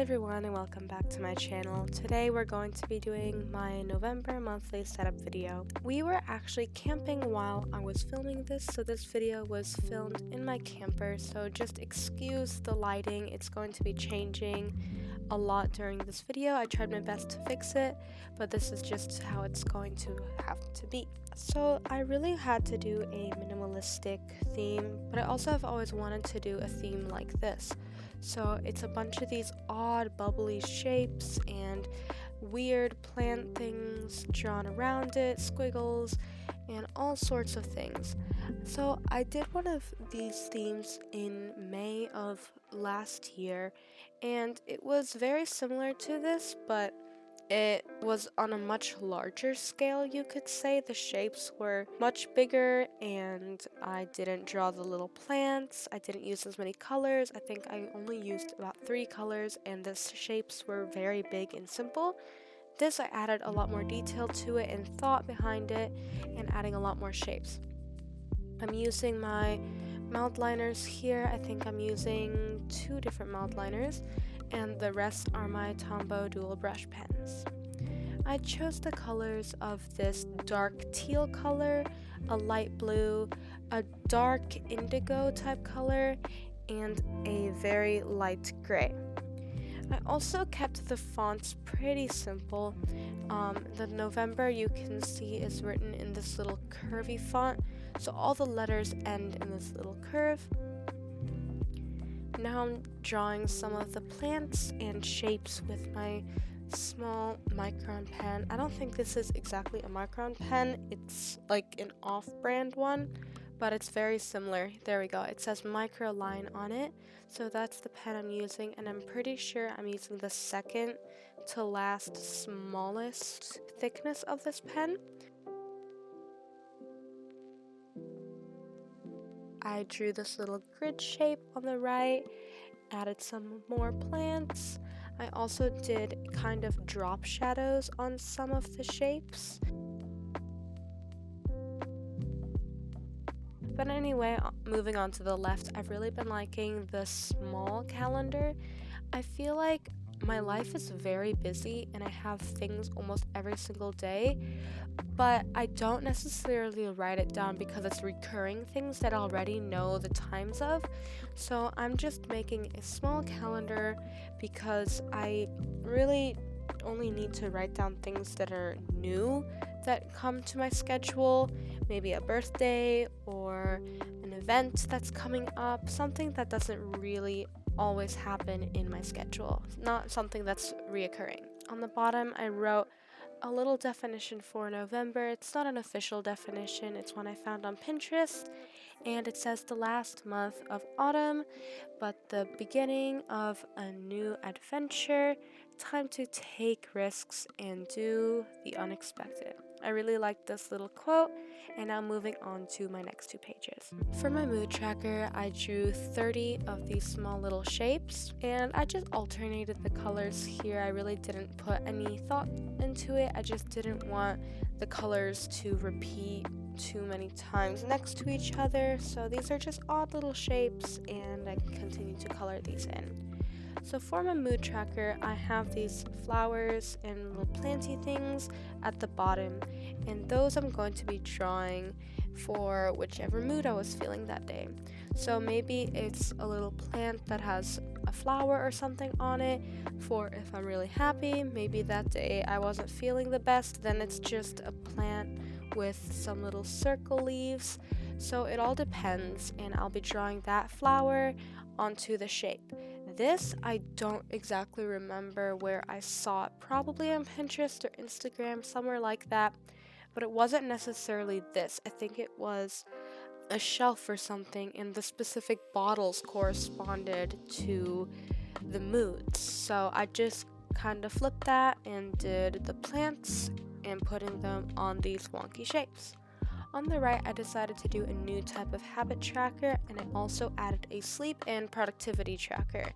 everyone and welcome back to my channel. Today we're going to be doing my November monthly setup video. We were actually camping while I was filming this, so this video was filmed in my camper, so just excuse the lighting. It's going to be changing a lot during this video. I tried my best to fix it, but this is just how it's going to have to be. So I really had to do a minimalistic theme, but I also have always wanted to do a theme like this. So it's a bunch of these odd bubbly shapes and weird plant things drawn around it, squiggles, and all sorts of things. So I did one of these themes in May of last year, and it was very similar to this, but it was on a much larger scale, you could say. The shapes were much bigger, and I didn't draw the little plants. I didn't use as many colors. I think I only used about 3 colors, and the shapes were very big and simple. This, I added a lot more detail to it and thought behind it, and adding a lot more shapes. I'm using my mouth liners here. I think I'm using 2 different mouth liners, and the rest are my Tombow dual brush pens. I chose the colors of this dark teal color, a light blue, a dark indigo type color, and a very light gray. I also kept the fonts pretty simple. The November, you can see, is written in this little curvy font, so all the letters end in this little curve. Now I'm drawing some of the plants and shapes with my small micron pen. I don't think this is exactly a micron pen, it's like an off-brand one, but it's very similar. There we go, it says Microline on it, so that's the pen I'm using, and I'm pretty sure I'm using the second to last smallest thickness of this pen. I drew this little grid shape on the right, added some more plants. I also did kind of drop shadows on some of the shapes. But anyway, moving on to the left, I've really been liking the small calendar. I feel like my life is very busy and I have things almost every single day, but I don't necessarily write it down because it's recurring things that I already know the times of. So I'm just making a small calendar because I really only need to write down things that are new that come to my schedule, maybe a birthday or an event that's coming up, something that doesn't really always happen in my schedule, not something that's reoccurring. On the bottom, I wrote a little definition for November. It's not an official definition, it's one I found on Pinterest, and it says the last month of autumn, but the beginning of a new adventure, time to take risks and do the unexpected. I really like this little quote, and now moving on to my next 2 pages. For my mood tracker, I drew 30 of these small little shapes, and I just alternated the colors here. I really didn't put any thought into it. I just didn't want the colors to repeat too many times next to each other, so these are just odd little shapes, and I continue to color these in. So for my mood tracker, I have these flowers and little planty things at the bottom, and those I'm going to be drawing for whichever mood I was feeling that day. So maybe it's a little plant that has a flower or something on it for if I'm really happy. Maybe that day I wasn't feeling the best, then it's just a plant with some little circle leaves. So it all depends, and I'll be drawing that flower onto the shape. This, I don't exactly remember where I saw it, probably on Pinterest or Instagram, somewhere like that, but it wasn't necessarily this. I think it was a shelf or something, and the specific bottles corresponded to the moods. So I just kind of flipped that and did the plants and putting them on these wonky shapes. On the right, I decided to do a new type of habit tracker, and I also added a sleep and productivity tracker.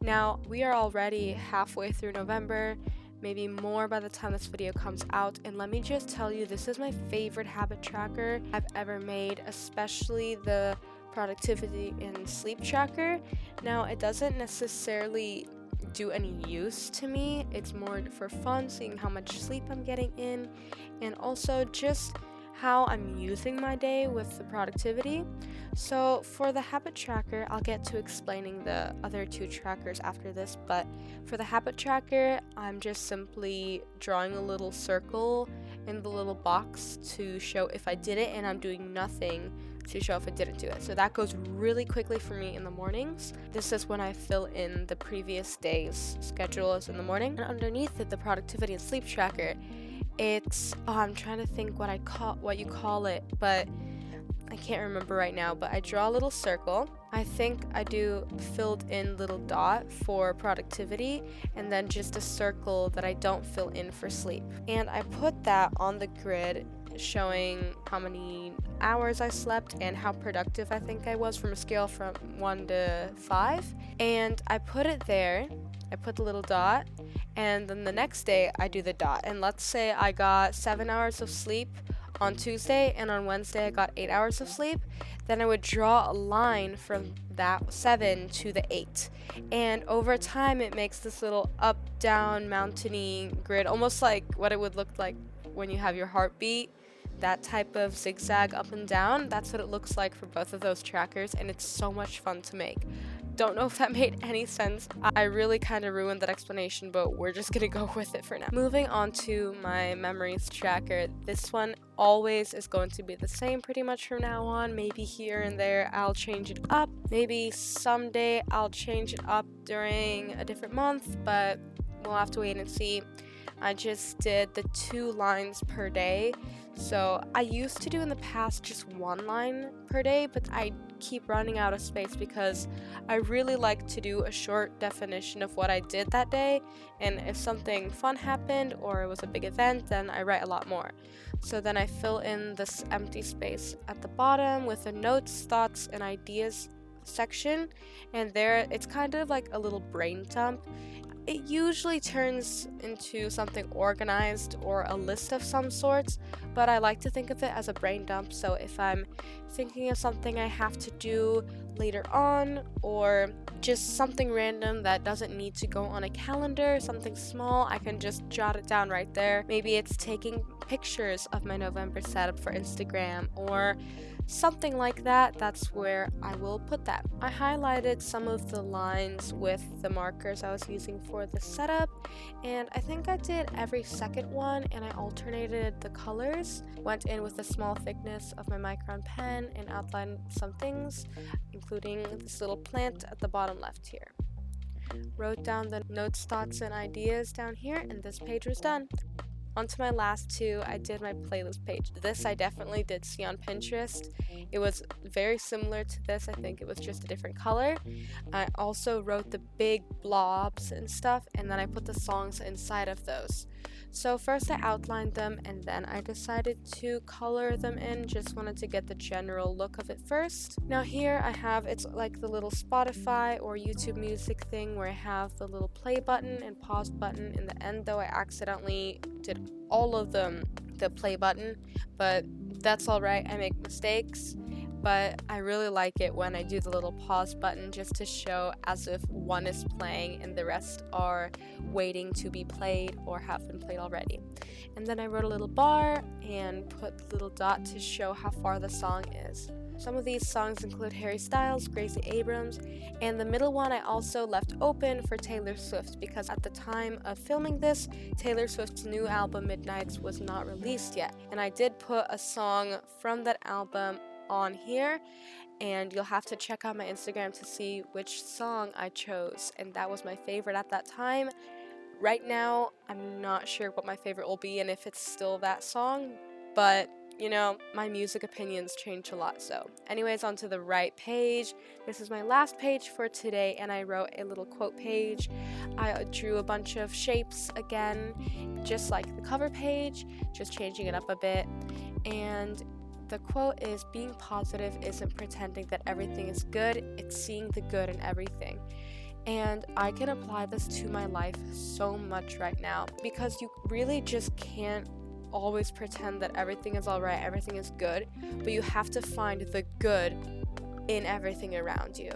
Now, we are already halfway through November, maybe more by the time this video comes out, and let me just tell you, this is my favorite habit tracker I've ever made, especially the productivity and sleep tracker. Now, it doesn't necessarily do any use to me. It's more for fun, seeing how much sleep I'm getting in, and also just how I'm using my day with the productivity. So for the habit tracker, I'll get to explaining the other two trackers after this, but for the habit tracker, I'm just simply drawing a little circle in the little box to show if I did it, and I'm doing nothing to show if I didn't do it. So that goes really quickly for me in the mornings. This is when I fill in the previous day's schedule is in the morning. And underneath it, the productivity and sleep tracker, it's I'm trying to think what you call it, but I can't remember right now. But I draw a little circle. I think I do filled in little dot for productivity, and then just a circle that I don't fill in for sleep. And I put that on the grid showing how many hours I slept and how productive I think I was from a scale from 1 to 5. And I put it there. I put the little dot, and then the next day I do the dot. And let's say I got 7 hours of sleep on Tuesday, and on Wednesday I got 8 hours of sleep. Then I would draw a line from that 7 to the 8. And over time it makes this little up, down, mountainy grid, almost like what it would look like when you have your heartbeat. That type of zigzag up and down, that's what it looks like for both of those trackers, and it's so much fun to make. Don't know if that made any sense. I really kind of ruined that explanation, but we're just gonna go with it for now. Moving on to my memories tracker, this one always is going to be the same pretty much from now on. Maybe here and there I'll change it up. Maybe someday I'll change it up during a different month, but we'll have to wait and see. I just did the 2 lines per day. So I used to do in the past just 1 line per day, but I keep running out of space because I really like to do a short definition of what I did that day. And if something fun happened or it was a big event, then I write a lot more. So then I fill in this empty space at the bottom with the notes, thoughts, and ideas section. And there it's kind of like a little brain dump. It usually turns into something organized or a list of some sorts, but I like to think of it as a brain dump. So if I'm thinking of something I have to do later on, or just something random that doesn't need to go on a calendar, something small, I can just jot it down right there. Maybe it's taking pictures of my November setup for Instagram or something like that. That's where I will put that. I highlighted some of the lines with the markers I was using for the setup, and I think I did every second one, and I alternated the colors. Went in with a small thickness of my Micron pen and outlined some things, including this little plant at the bottom left here. Wrote down the notes, thoughts, and ideas down here, and this page was done. Onto my last 2, I did my playlist page. This I definitely did see on Pinterest. It was very similar to this. I think it was just a different color. I also wrote the big blobs and stuff, and then I put the songs inside of those. So first I outlined them, and then I decided to color them in. Just wanted to get the general look of it first. Now here I have, it's like the little Spotify or YouTube music thing where I have the little play button and pause button. In the end though, I accidentally did all of them the play button, but that's alright, I make mistakes. But I really like it when I do the little pause button, just to show as if one is playing and the rest are waiting to be played or have been played already. And then I wrote a little bar and put the little dot to show how far the song is. Some of these songs include Harry Styles, Gracie Abrams, and the middle one I also left open for Taylor Swift, because at the time of filming this, Taylor Swift's new album Midnights was not released yet. And I did put a song from that album on here, and you'll have to check out my Instagram to see which song I chose, and that was my favorite at that time. Right now I'm not sure what my favorite will be and if it's still that song, but you know, my music opinions change a lot. So anyways, onto the right page. This is my last page for today, and I wrote a little quote page. I drew a bunch of shapes again, just like the cover page, just changing it up a bit. And the quote is, being positive isn't pretending that everything is good, it's seeing the good in everything. And I can apply this to my life so much right now, because you really just can't always pretend that everything is alright, everything is good, but you have to find the good in everything around you.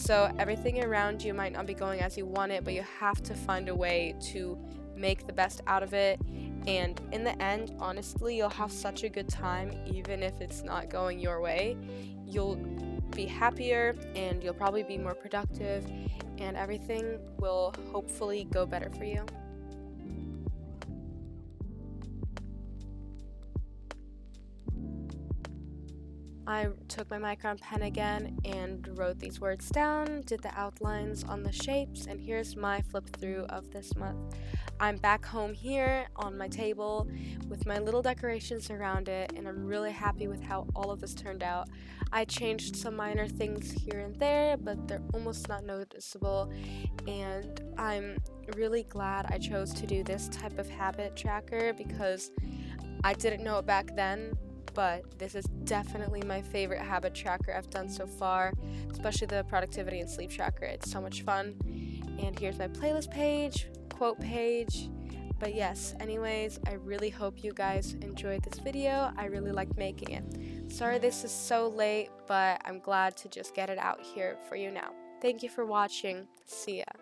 So everything around you might not be going as you want it, but you have to find a way to make the best out of it. And in the end, honestly, you'll have such a good time, even if it's not going your way. You'll be happier and you'll probably be more productive, and everything will hopefully go better for you. I took my micron pen again and wrote these words down, did the outlines on the shapes, and here's my flip through of this month. I'm back home here on my table with my little decorations around it, and I'm really happy with how all of this turned out. I changed some minor things here and there, but they're almost not noticeable, and I'm really glad I chose to do this type of habit tracker because I didn't know it back then, but this is definitely my favorite habit tracker I've done so far, especially the productivity and sleep tracker. It's so much fun. And here's my playlist page, quote page. But yes, anyways, I really hope you guys enjoyed this video. I really liked making it. Sorry this is so late, but I'm glad to just get it out here for you now. Thank you for watching. See ya.